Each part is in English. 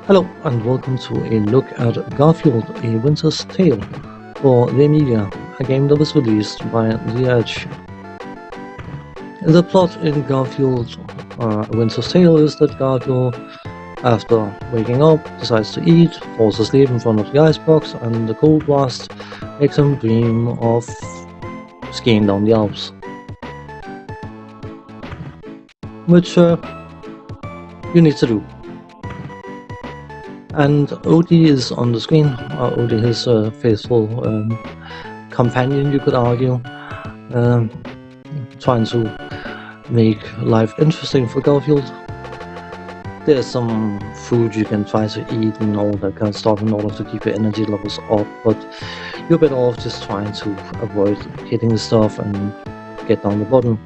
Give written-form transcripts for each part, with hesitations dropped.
Hello and welcome to a look at Garfield, A Winter's Tale for the Amiga, a game that was released by The Edge. The plot in Garfield, A Winter's Tale is that Garfield, after waking up, decides to eat, falls asleep in front of the icebox, and the cold blast makes him dream of skiing down the Alps. Which you need to do. And Odie is on the screen. Odie is a faithful companion, you could argue, trying to make life interesting for Garfield. There's some food you can try to eat and all that kind of stuff in order to keep your energy levels up, but you're better off just trying to avoid hitting stuff and get down the bottom.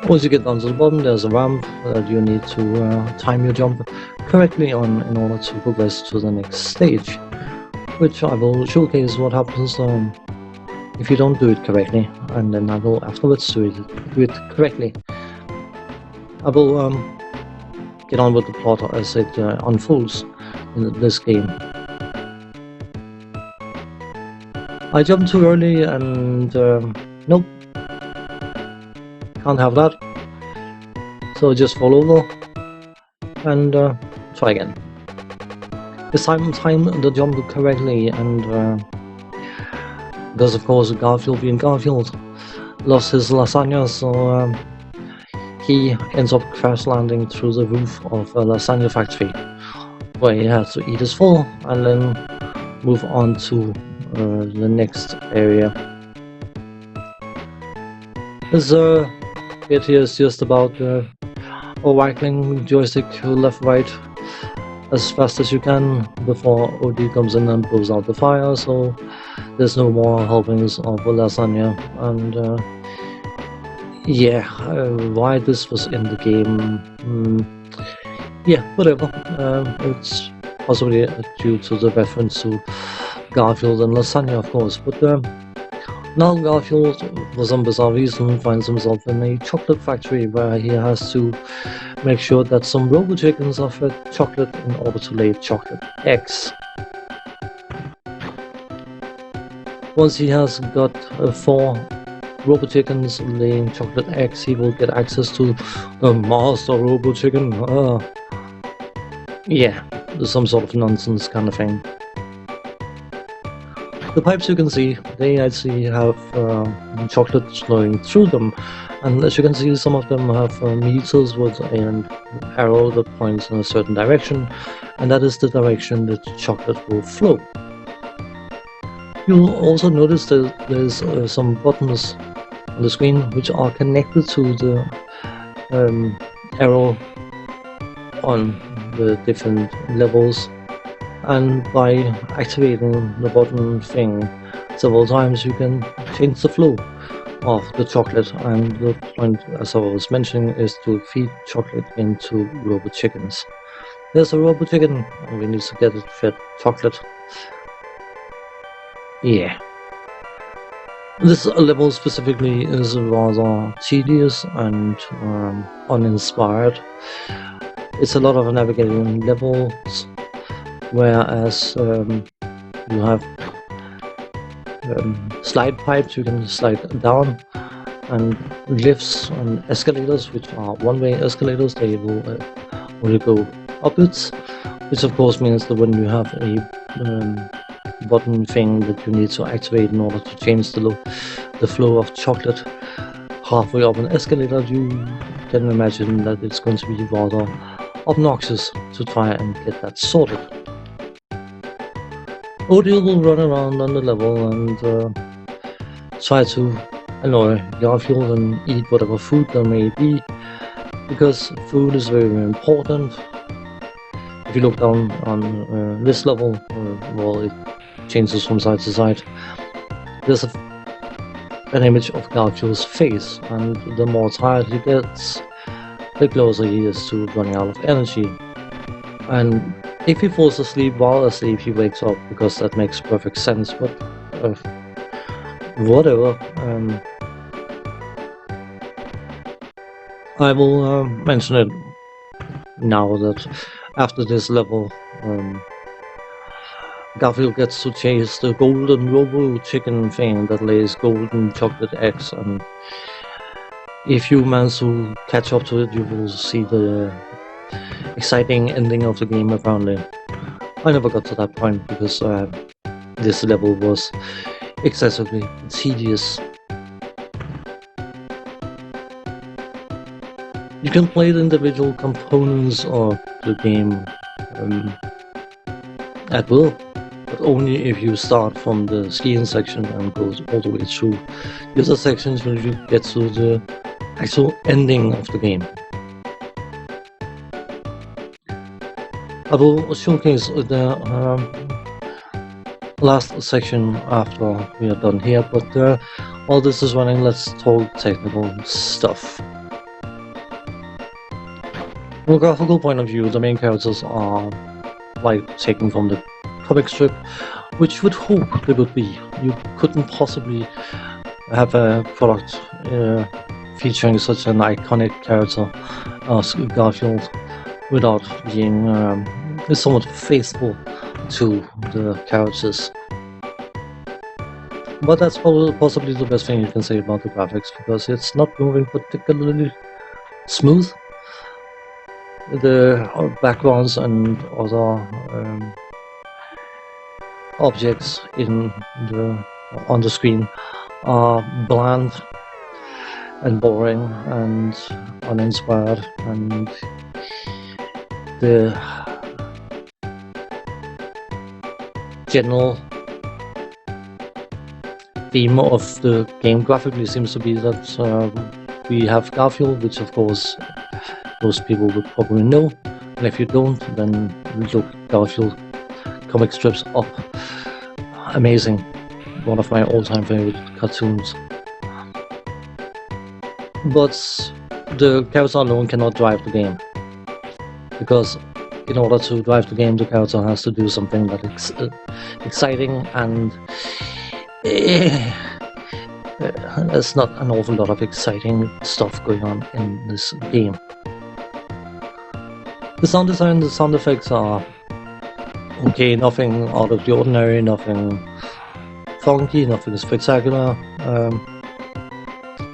Once you get down to the bottom, there's a ramp that you need to time your jump correctly on in order to progress to the next stage, which I will showcase what happens if you don't do it correctly, and then I will afterwards do it correctly. I will get on with the plot as it unfolds in this game. I jumped too early and nope, can't have that, so just fall over and try again. This time the jump correctly, and because of course Garfield being Garfield lost his lasagna, so he ends up crash landing through the roof of a lasagna factory, where he has to eat his full and then move on to the next area. This bit here is just about right-clicking joystick left-right as fast as you can before Odie comes in and blows out the fire, so there's no more helpings of lasagna. And why this was in the game, yeah, whatever. It's possibly due to the reference to Garfield and lasagna, of course, but now Garfield, for some bizarre reason, finds himself in a chocolate factory where he has to make sure that some robo chickens are fed chocolate in order to lay chocolate eggs. Once he has got 4 robo chickens laying chocolate eggs, he will get access to the master robo chicken. Yeah, some sort of nonsense kind of thing. The pipes you can see, they actually have chocolate flowing through them, and as you can see, some of them have meters with an arrow that points in a certain direction, and that is the direction that chocolate will flow. You'll also notice that there's some buttons on the screen which are connected to the arrow on the different levels. And by activating the button thing several times, you can change the flow of the chocolate, and the point, as I was mentioning, is to feed chocolate into robo chickens. There's a robo chicken, and we need to get it fed chocolate. Yeah. This level specifically is rather tedious and uninspired. It's a lot of navigating levels, whereas you have slide pipes you can slide down, and lifts and escalators, which are one-way escalators. They will only go upwards, which of course means that when you have a button thing that you need to activate in order to change the flow of chocolate halfway up an escalator, you can imagine that it's going to be rather obnoxious to try and get that sorted. Odie will run around on the level and try to annoy Garfield and eat whatever food there may be, because food is very, very important. If you look down on this level, well, it changes from side to side. There's an image of Garfield's face, and the more tired he gets, the closer he is to running out of energy. And if he falls asleep while asleep, he wakes up, because that makes perfect sense, but whatever. I will mention it now that After this level, Garfield gets to chase the golden robo chicken thing that lays golden chocolate eggs, and if you manage to catch up to it, you will see the exciting ending of the game apparently. I never got to that point because this level was excessively tedious. You can play the individual components of the game at will, but only if you start from the skiing section and go all the way through the other sections when you get to the actual ending of the game. I will showcase the last section after we are done here, but while this is running, let's talk technical stuff. From a graphical point of view, the main characters are like taken from the comic strip, which you would hope they would be. You couldn't possibly have a product featuring such an iconic character as Garfield without being somewhat faithful to the characters. But that's possibly the best thing you can say about the graphics, because it's not moving particularly smooth. The backgrounds and other objects on the screen are bland and boring and uninspired, and the general theme of the game graphically seems to be that we have Garfield, which of course most people would probably know, and if you don't, then look Garfield comic strips up. Amazing, one of my all-time favorite cartoons. But the character alone cannot drive the game, because in order to drive the game, the character has to do something that is exciting, and there's not an awful lot of exciting stuff going on in this game. The sound design, the sound effects are okay, nothing out of the ordinary, nothing funky, nothing spectacular.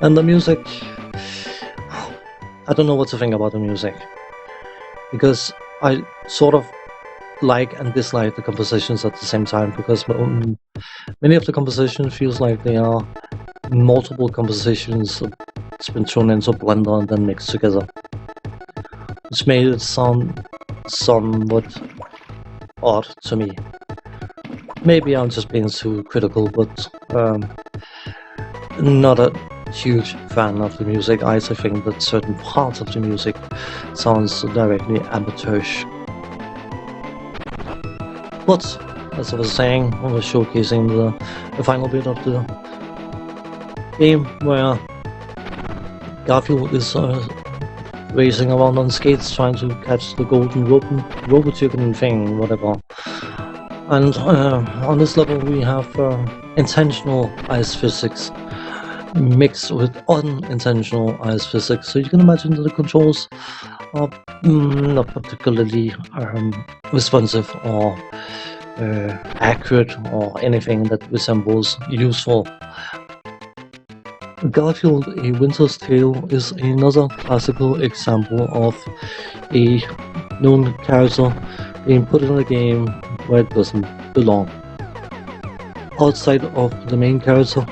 And the music, I don't know what to think about the music, because I sort of like and dislike the compositions at the same time, because many of the compositions feels like they are multiple compositions that's been thrown into a blender and then mixed together, which made it sound somewhat odd to me. Maybe I'm just being too critical, but not a huge fan of the music. I also think that certain parts of the music sounds directly amateurish. But as I was saying, I was showcasing the final bit of the game where Garfield is racing around on skates trying to catch the golden robo chicken thing, whatever. And on this level we have intentional ice physics mixed with unintentional ice physics. So you can imagine that the controls are not particularly responsive or accurate or anything that resembles useful. Garfield, A Winter's Tale is another classical example of a known character being put in a game where it doesn't belong. Outside of the main character,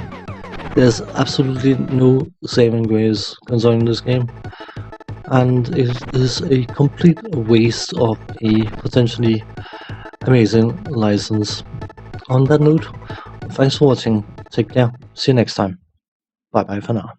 there's absolutely no saving grace concerning this game, and it is a complete waste of a potentially amazing license. On that note, thanks for watching, take care, see you next time, bye bye for now.